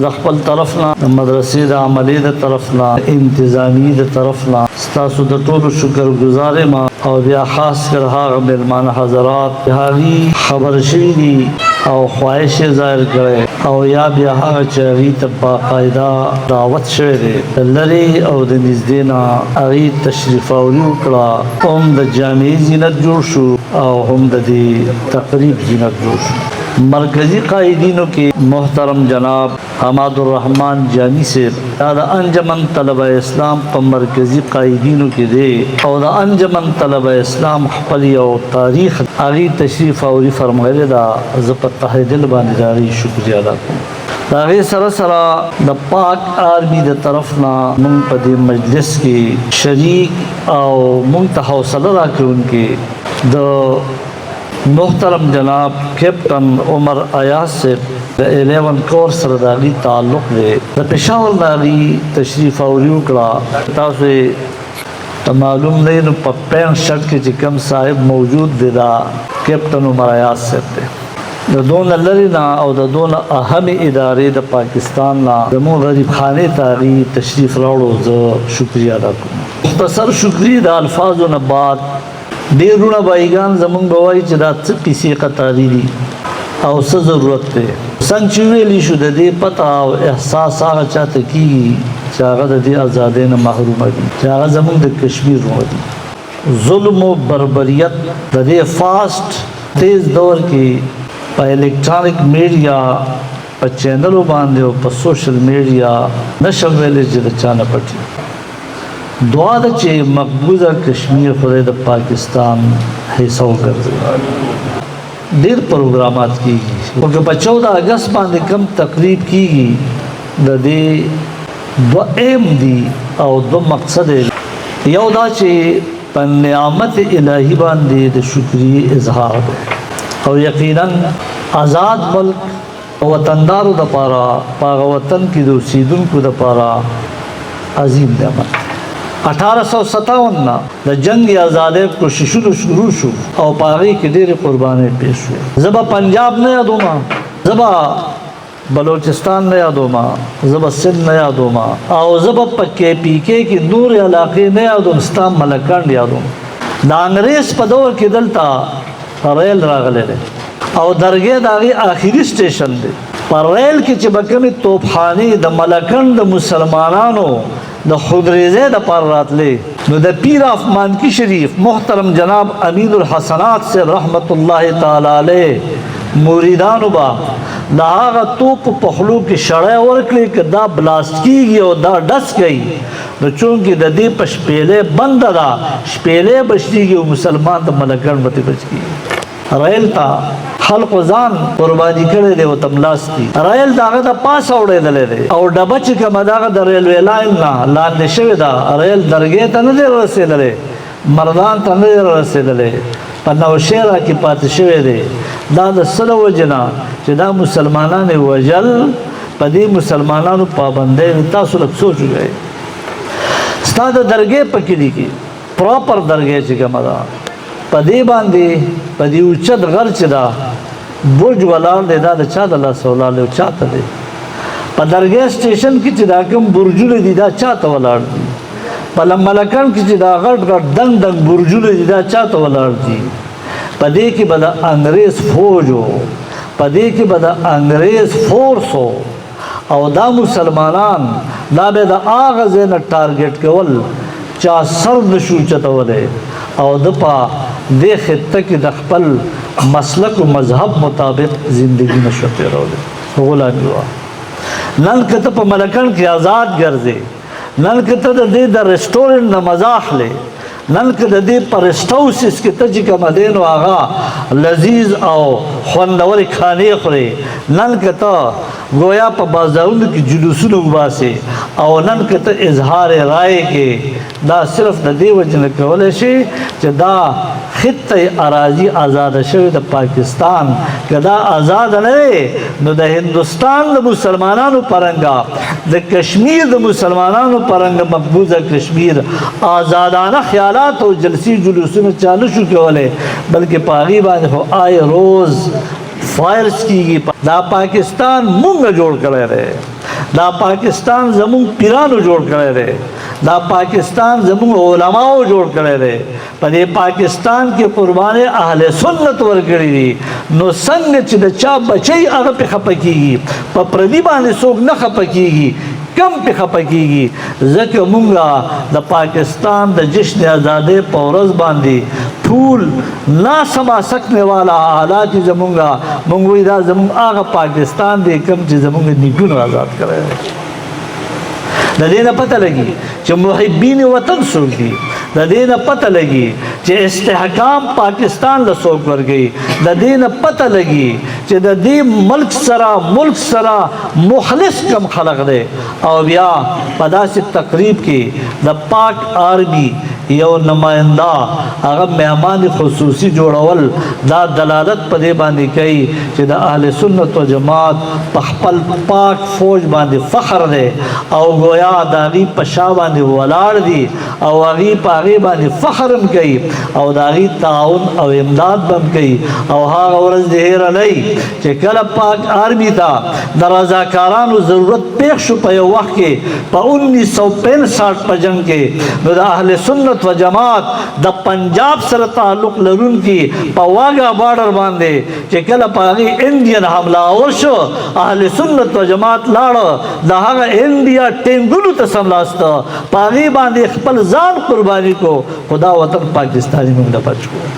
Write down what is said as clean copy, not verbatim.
د خپل طرفنا د مدرسې د عملي د طرفنا انتظامی د طرفنا ستاسو د ټولو شکر گزار ما او بیا خاص کر هغه مهمان حضرات هغه خبر شوي دي او خواهش ظاهر کړي او یا بیا هغه چې هغه ته باقاعده دعوت شوی دی لري او د نږدې نه هغه تشریف اوري وکړه هم د جامع زینت جوړ شو او هم د دې تقریب زینت جوړ شو مرکزی قائدینوں کے محترم جناب حماد الرحمن جانی سے دا انجمن طلبہ اسلام پر مرکزی قائدینوں کے دے اور دا انجمن طلبہ اسلام خپلی او تاریخ آغی تشریف آوری فرمائے دا زپت تحید دل باندې داغی شکریہ ادا کروں داغی سرا دا پاک آرمی دا طرفنا من پا دی مجلس کی شریک او منتح حوصلہ را کے ان کے دا محترم جناب کیپٹن عمر ایاز سے 11 کور سره داغي تعلق دی د پېښور داغي تشریف اوریو کړه تاسو معلوم نه نو په پین شرط کې چې کوم صاحب موجود دی دا کیپٹن عمر ایاز سے د دون لرینا او د دون اهم ادارې د پاکستان نا د مو غریب خانه تاغي تشریف راوړو زه شکریا ادا کوم مختصر شکریہ د الفاظو نه بعد ډیرونه بایگان زمونږ بوای چې دا څه پیسې قطاري دي او څه ضرورت دی څنګه چې ویلی شو د دې پته او احساس هغه چاته کېږي چې هغه د دې ازادۍ نه محرومه دي چې هغه زمونږ د کشمیر نه دي ظلم و بربریت د دې فاسټ تیز دور کې په الیکټرانک میډیا په چینلو باندې او په سوشل میډیا نشم ویلی چې د چا نه پټي دعا ده چې مقبوضه کشمیر خدای د پاکستان حصہ وګرځي ډېر پروګرامات کیږي او په 14 اگست باندې کم تقریب کیږي د دې دو ایم دي او دو مقصد یو دا چې په نعمت الهی باندې د شکرې اظهار ده او یقینا آزاد ملک وطندارو د پاره پاغه وطن کې د اوسیدونکو د پاره عظیم نعمت 1857 نا د جنگ آزادۍ کوششونو شروع شو او پاغي کې ډېرې قربانۍ پیښ شوې زبا پنجاب نه یادوما زبا بلوچستان نه یادوما زبا سند نه یادوما او زبا پکې پی کې نور علاقې نه یادوم ستام ملکان یادوم د انګريز په دور کې دلته ریل راغله او درګه داغي آخري سټیشن دی پر ریل کې چې بکمه توپخانه د ملکان د مسلمانانو د خودریزه د پر راتلې نو د پیر اف مانکی شریف محترم جناب امین الحسنات سے رحمت الله تعالی علیہ مریدانو با دا هغه توپ په خلو کې شړای ورکړي چې دا بلاست کیږي او دا ډس کوي نو چونکې د دې په شپېلې بند دا شپېلې بچيږي او مسلمان د ملکان بته بچي ریل تا خلق ځان قرباني کړي دی او تملاستی ریل داغه د پاس اوړېدلې دی او ډبه چې کومه داغه د ریلوې لاین نه لاندې شوی دا ریل درګې ته نه دی رسېدلې مردان ته نه دی رسېدلې په نوشهره کې پاتې شوی دی دا د سلو وجنا چې دا مسلمانان وجل په دې مسلمانانو پابندۍ تاسو لږ سوچ وکړئ ستا د درګې په کلي کې پراپر درګې چې کومه ده په دې باندې په دې اوچت غر چې دا برج ولاړ دی دا د چا د لاس ولاړ دی چاته دی په درګې سټیشن کې چې دا کوم برجونه دي دا چاته ولاړ دي په لملکان کې چې دا غټ غټ دنګ دنګ برجونه دي دا چاته ولاړ دي په دې کې به د انګريز فوج په دې کې به د انګريز فورس او دا مسلمانان دا به د هغه ځای نه ټارګټ کول چا سر نشو چتولی او د پا دې خطه کې د خپل مسلک او مذهب مطابق زندگی نشو تیرولی غلامی وا نن کته په ملکان کې آزاد ګرځي نن کته د دې د ریسټورنټ نه مزه اخلي نن کته د دې پر ریسټاوسس کې ته چې کوم دین واغه لذیذ او خوندور خانه خوري نن کته گویا په بازارونو کې جلوسونه وباسي او نن کته اظهار رائے کې دا صرف د دې وجنه کولای شي چې دا خطه اراضی آزاد شوی د پاکستان کدا آزاد نه نو د هندستان د مسلمانانو پرنګا د کشمیر د مسلمانانو پرنګا مقبوضه کشمیر آزادانه خیالات او جلسی جلوسونه چالو شو کولای بلکې پاغي باندې هو آی روز فائرز کیږي دا پاکستان مونږ جوړ کړی دی دا پاکستان زمون پیرانو جوړ کړی دی دا پاکستان زمون علماو جوړ کړی دی په دې پاکستان کې قربان اهل سنت ورګړي دي نو څنګه چې د چا بچي هغه په خپکیږي په پردي باندې څوک نه خپکیږي کم په خپکیږي ځکه مونږه د پاکستان د جشن آزادۍ په ورځ باندې ټول ناسما سکنے والا حالات زمونږه مونږ وی دا زمونږ هغه پاکستان دی کم چې زمونږ نیکونو آزاد کړی د دې نه پته لګي چې محبین وطن څوک دي د دې نه پته لګي چې استحکام پاکستان له څوک ورګي د دې نه پته لګي چې د دې ملک سره مخلص کم خلق دی او بیا په داسې تقریب کې د پاک آرمی یو نمائندہ هغه مهمان خصوصي جوړول دا دلالت په دې باندې کوي چې د اهل سنت و جماعت په خپل پاک فوج باندې فخر دی او گویا د هغې په شا باندې ولاړ دي او هغې په هغې باندې فخر هم کوي او د هغې تعاون او امداد به هم کوي او هغه ورځ دې هیره نه چې کله پاک آرمي ته د رضاکارانو ضرورت پیښ شو په یو وخت کې په 1965 په جنگ کې نو د اهل سنت و جماعت د پنجاب سره تعلق لرونکي په واګا بارډر باندې چې کله په هغې انډین حمله آور شو اهل سنت و جماعت لاړه د هغه انډیا ټینګلو ته سملاسته په هغې باندې خپل ځان قرباني کو خدا وطن پاکستاني موږ نه بچ کو